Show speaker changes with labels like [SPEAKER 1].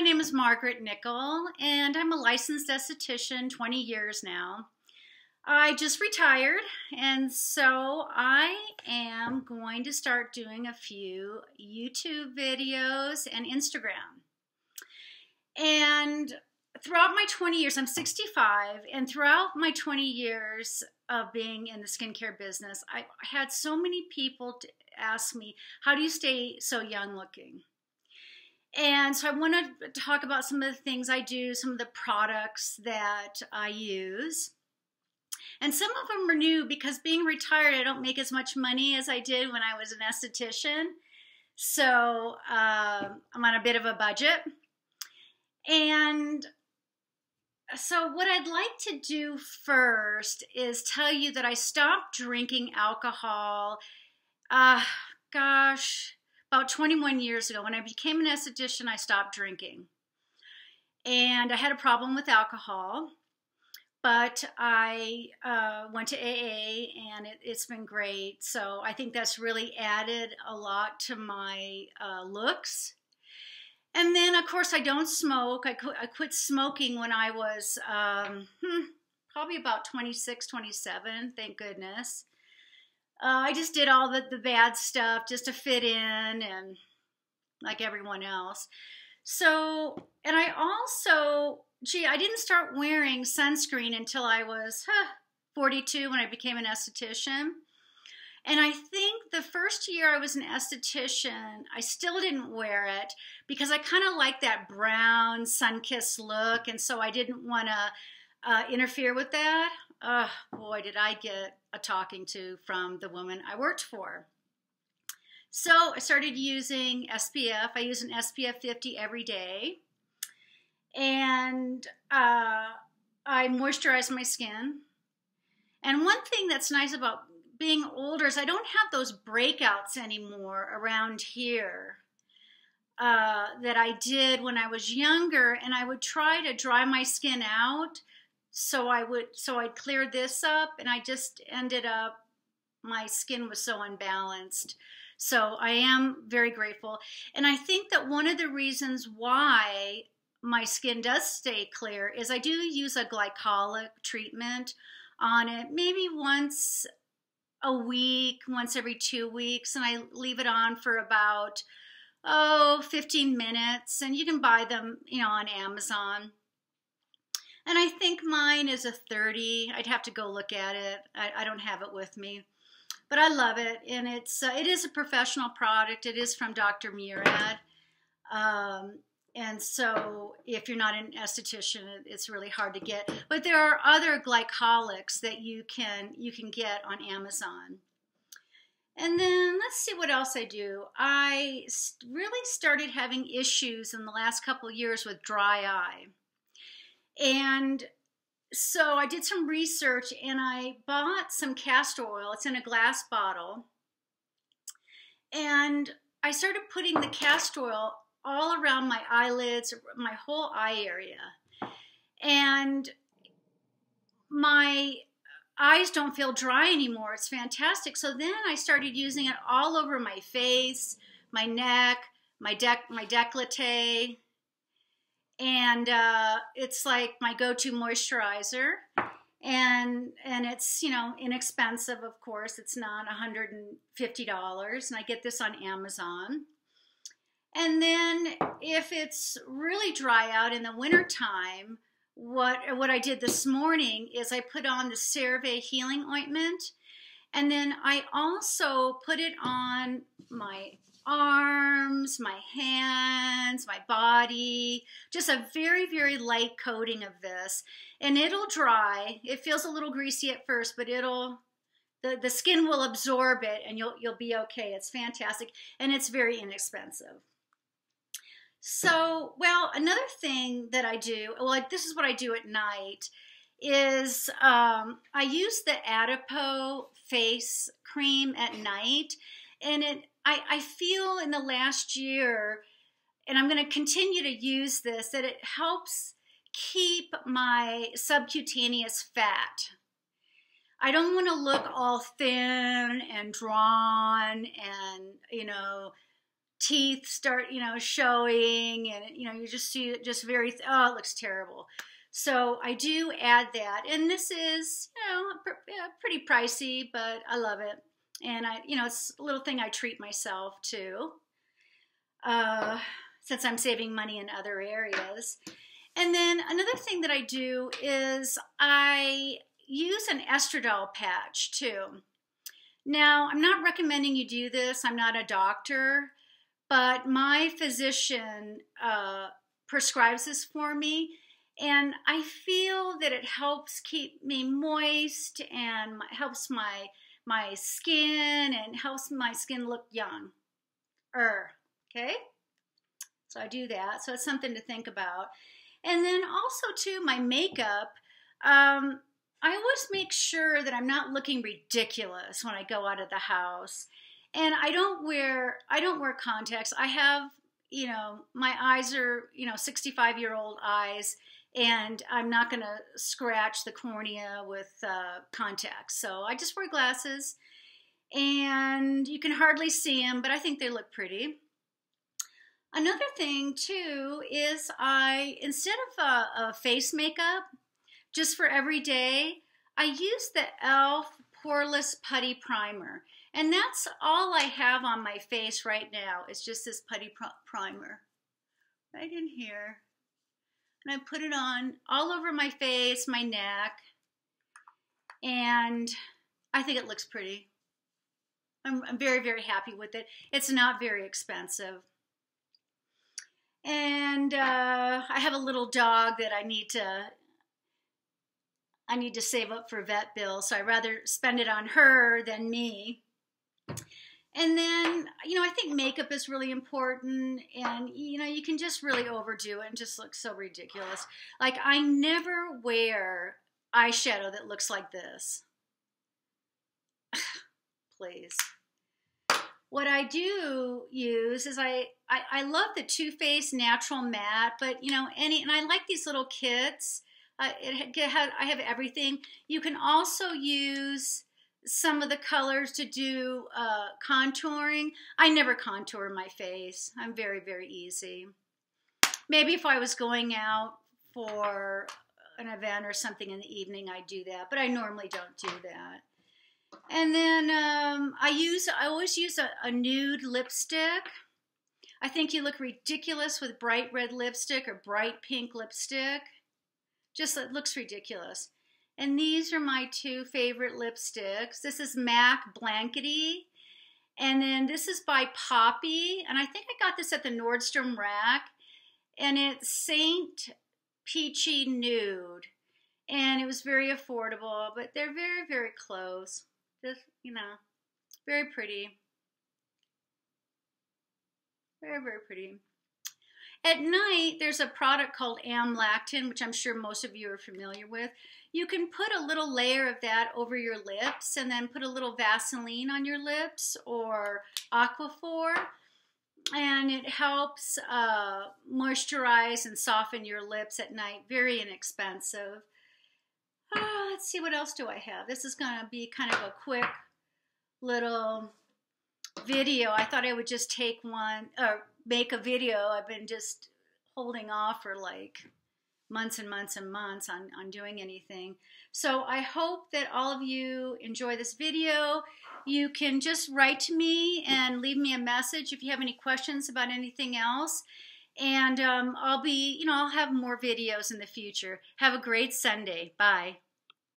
[SPEAKER 1] my name is Margaret Nickel, and I'm a licensed esthetician, 20 years now. I just retired, and so I am going to start doing a few YouTube videos and Instagram. And throughout my 20 years, I'm 65, and throughout my 20 years of being in the skincare business, I had so many people ask me, how do you stay so young looking? And so I want to talk about some of the things I do, some of the products that I use. And some of them are new because being retired, I don't make as much money as I did when I was an esthetician. So I'm on a bit of a budget. And so what I'd like to do first is tell you that I stopped drinking alcohol, about 21 years ago. When I became an esthetician, I stopped drinking. And I had a problem with alcohol, but I went to AA, and it's been great. So I think that's really added a lot to my looks. And then, of course, I don't smoke. I quit smoking when I was probably about 26, 27, thank goodness. I just did all the bad stuff just to fit in and like everyone else. So, and I also, I didn't start wearing sunscreen until I was 42 when I became an esthetician. And I think the first year I was an esthetician, I still didn't wear it because I kind of like that brown sun-kissed look, and so I didn't want to interfere with that. Boy, did I get a talking to from the woman I worked for. So I started using SPF. I use an SPF 50 every day. And I moisturize my skin. And one thing that's nice about being older is I don't have those breakouts anymore around here that I did when I was younger. And I would try to dry my skin out. So I'd clear this up, and I just ended up, my skin was so unbalanced. So I am very grateful. And I think that one of the reasons why my skin does stay clear is I do use a glycolic treatment on it, maybe once a week, once every 2 weeks, and I leave it on for about, 15 minutes, and you can buy them, on Amazon. And I think mine is a 30. I'd have to go look at it. I don't have it with me. But I love it. And it is a professional product. It is from Dr. Murad. And so if you're not an esthetician, it's really hard to get. But there are other glycolics that you can get on Amazon. And then let's see what else I do. I really started having issues in the last couple of years with dry eye. And so I did some research, and I bought some castor oil. It's in a glass bottle. And I started putting the castor oil all around my eyelids, my whole eye area. And my eyes don't feel dry anymore. It's fantastic. So then I started using it all over my face, my neck, my décolleté. And it's like my go-to moisturizer, and it's, inexpensive, of course. It's not $150, and I get this on Amazon. And then if it's really dry out in the wintertime, what I did this morning is I put on the CeraVe healing ointment, and then I also put it on my arms, my hands, my body, just a very, very light coating of this. And it'll dry. It feels a little greasy at first, but the skin will absorb it, and you'll be okay. It's fantastic, and it's very inexpensive. So, well, another thing that I do, this is what I do at night, is I use the Adipo face cream at night, and I feel in the last year, and I'm going to continue to use this, that it helps keep my subcutaneous fat. I don't want to look all thin and drawn and, teeth start, showing, and, you just see it just very, oh, it looks terrible. So I do add that. And this is, pretty pricey, but I love it. And it's a little thing I treat myself to, since I'm saving money in other areas. And then another thing that I do is I use an estradiol patch too. Now, I'm not recommending you do this. I'm not a doctor, but my physician prescribes this for me, and I feel that it helps keep me moist and helps my skin and helps my skin look young. Okay? So I do that. So it's something to think about. And then also too, my makeup, I always make sure that I'm not looking ridiculous when I go out of the house. And I don't wear contacts. I have, my eyes are, 65-year-old eyes, and I'm not going to scratch the cornea with contacts. So I just wear glasses, and you can hardly see them, but I think they look pretty. Another thing too is instead of a face makeup, just for every day, I use the e.l.f. Poreless Putty Primer. And that's all I have on my face right now. It's just this putty primer right in here. And I put it on all over my face, my neck, and I think it looks pretty. I'm very, very happy with it. It's not very expensive. And I have a little dog that I need to save up for vet bills, so I'd rather spend it on her than me. And then, I think makeup is really important, and, you can just really overdo it and just look so ridiculous. Like, I never wear eyeshadow that looks like this. Please. What I do use is I love the Too Faced Natural Matte, but, and I like these little kits. I have everything. You can also use some of the colors to do contouring. I never contour my face. I'm very, very easy. Maybe if I was going out for an event or something in the evening, I'd do that, but I normally don't do that. And then I always use a nude lipstick. I think you look ridiculous with bright red lipstick or bright pink lipstick. Just, it looks ridiculous. And these are my two favorite lipsticks. This is MAC Blankety. And then this is by Poppy. And I think I got this at the Nordstrom rack. And it's Saint Peachy Nude. And it was very affordable, but they're very, very close. Just, very pretty. Very, very pretty. At night, there's a product called Amlactin, which I'm sure most of you are familiar with. You can put a little layer of that over your lips and then put a little Vaseline on your lips or Aquaphor, and it helps moisturize and soften your lips at night. Very inexpensive. Let's see, what else do I have? This is going to be kind of a quick little video. I thought I would just take one, or make a video. I've been just holding off for like months and months and months on doing anything. So I hope that all of you enjoy this video. You can just write to me and leave me a message if you have any questions about anything else. And I'll have more videos in the future. Have a great Sunday. Bye.